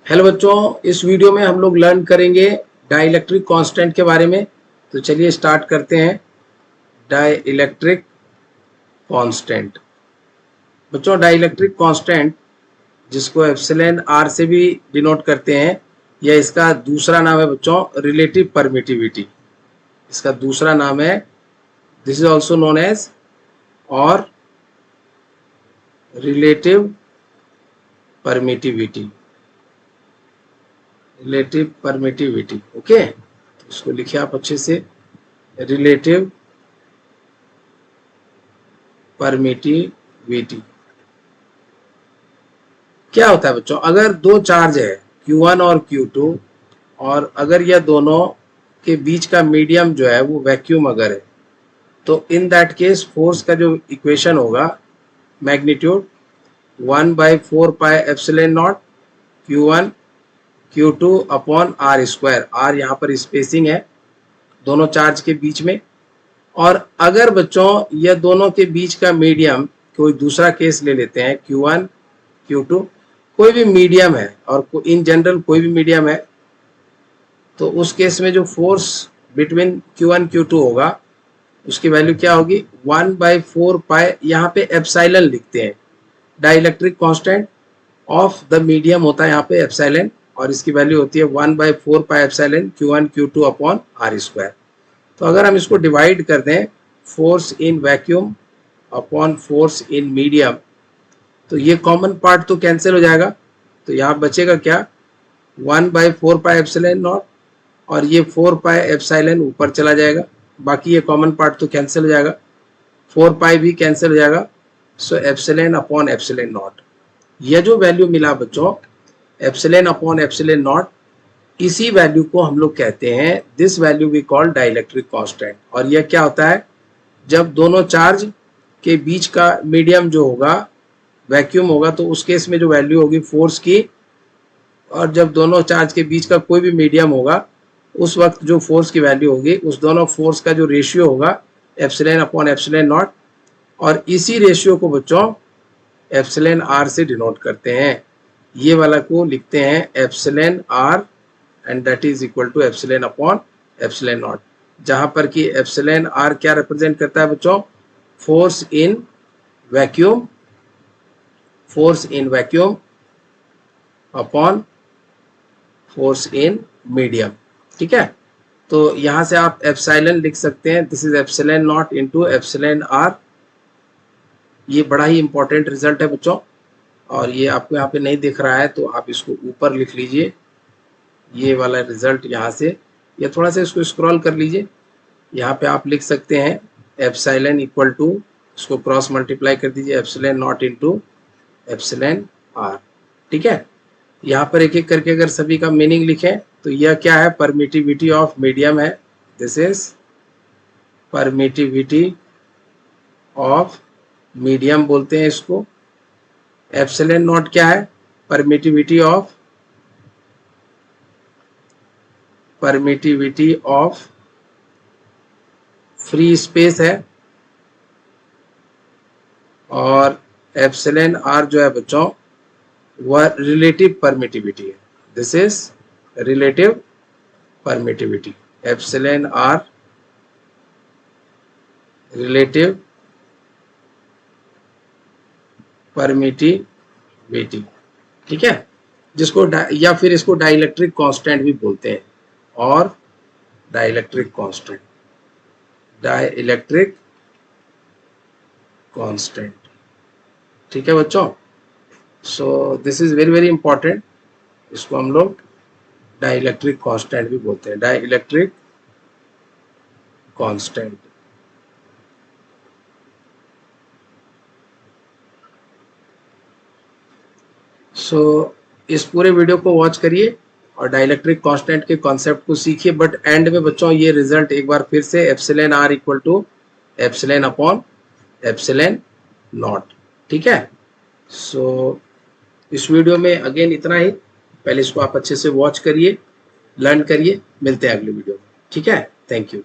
Hello बच्चों, इस video में हम लोग लर्न करेंगे डाइलेक्ट्रिक कांस्टेंट के बारे में। तो चलिए स्टार्ट करते हैं। डाइलेक्ट्रिक कांस्टेंट बच्चों, डाइलेक्ट्रिक कांस्टेंट जिसको एप्सिलॉन आर से भी डिनोट करते हैं, या इसका दूसरा नाम है बच्चों रिलेटिव परमिटिविटी। इसका दूसरा नाम है, this is also known as और relative permittivity. Relative permittivity, okay. इसको लिखिए आप अच्छे से, रिलेटिव परमिटिविटी। क्या होता है बच्चों, अगर दो चार्ज है Q1 और Q2, और अगर यह दोनों के बीच का मीडियम जो है वो वैक्यूम अगर है, तो इन दैट केस फोर्स का जो इक्वेशन होगा, magnitude 1/4 pi epsilon naught Q1 Q2 upon R square. आर यहाँ पर स्पेसिंग है दोनों चार्ज के बीच में। और अगर बच्चों यह दोनों के बीच का मीडियम, कोई दूसरा केस ले लेते हैं, Q1 Q2 कोई भी मीडियम है, और इन जनरल कोई भी मीडियम है, तो उस केस में जो फोर्स बिटवीन Q1 Q2 होगा उसकी वैल्यू क्या होगी, 1/4 पाई, यहाँ पे एप्सिलॉन लिखते हैं। Dielectric constant of the medium होता है यहाँ पे एप्सिलॉन, और इसकी वैल्यू होती है 1/4 pi epsilon Q1 Q2 upon R square. तो अगर हम इसको डिवाइड कर दें, force in vacuum upon force in medium, तो ये कॉमन पार्ट तो कैंसिल हो जाएगा। तो यहाँ बचेगा क्या, 1/4 पाई एप्सिलॉन नॉट, और ये 4 पाई एप्सिलॉन ऊपर चला जाएगा। बाकी ये कॉमन पार्ट तो कैंसिल हो जाएगा, 4 पाई भी कैंसिल हो जाएगा। So epsilon upon epsilon naught, यह जो वैल्यू मिला बच्चों एप्सिलॉन अपॉन एप्सिलॉन नॉट, इसी वैल्यू को हम लोग कहते हैं, this value we call dielectric constant. और यह क्या होता है, जब दोनों चार्ज के बीच का मीडियम जो होगा वैक्यूम होगा, तो उस केस में जो वैल्यू होगी फोर्स की, और जब दोनों चार्ज के बीच का कोई भी मीडियम होगा उस वक्त जो फोर्स की वैल्यू होगी, उस दोनों फोर्स का जो रेशियो होगा एप्सिलॉन अपॉन एप्सिलॉन नॉट। और इसी रेशियो को बच्चों एप्सिलॉन आर से डिनोट करते हैं। ये वाला को लिखते हैं epsilon R, and that is equal to epsilon upon epsilon naught, जहां पर कि एप्सिलॉन आर क्या रिप्रेजेंट करता है बच्चों, force in vacuum, force in vacuum upon force in medium. ठीक है, तो यहां से आप एप्सिलॉन लिख सकते हैं, this is epsilon naught into epsilon R. ये बड़ा ही इंपॉर्टेंट रिजल्ट है बच्चों, और ये आपको यहाँ पे नहीं दिख रहा है तो आप इसको ऊपर लिख लीजिए, ये वाला रिजल्ट यहाँ से, या थोड़ा सा इसको स्क्रॉल कर लीजिए। यहाँ पे आप लिख सकते हैं एप्सिलॉन इक्वल टू, इसको क्रॉस मल्टीप्लाई कर दीजिए, epsilon naught into epsilon R. ठीक है, यहाँ पर एक एक करके अगर सभी का मीनिंग लिखें, तो यह क्या है, परमिटिविटी ऑफ मीडियम है, this is permittivity of medium बोलते हैं इसको। एप्सिलॉन नॉट क्या है, परमिटिविटी ऑफ फ्री स्पेस है, और एप्सिलॉन आर जो है बच्चों वह रिलेटिव परमिटिविटी है, this is relative permittivity. Epsilon R relative permittivity. ठीक है, जिसको या फिर इसको डाइलेक्ट्रिक कांस्टेंट भी बोलते हैं, और डाइलेक्ट्रिक कांस्टेंट, डाइलेक्ट्रिक कांस्टेंट। ठीक है बच्चों, so this is very very important, इसको हम लोग डाइलेक्ट्रिक कांस्टेंट भी बोलते हैं, डाइलेक्ट्रिक कांस्टेंट। सो इस पूरे वीडियो को वॉच करिए और डाइलेक्ट्रिक कांस्टेंट के कॉन्सेप्ट को सीखिए। बट एंड में बच्चों ये रिजल्ट एक बार फिर से epsilon R equal to epsilon upon epsilon naught. ठीक है, सो इस वीडियो में अगेन इतना ही, पहले इसको आप अच्छे से वॉच करिए, लर्न करिए, मिलते हैं अगले वीडियो में। ठीक है, थैंक यू।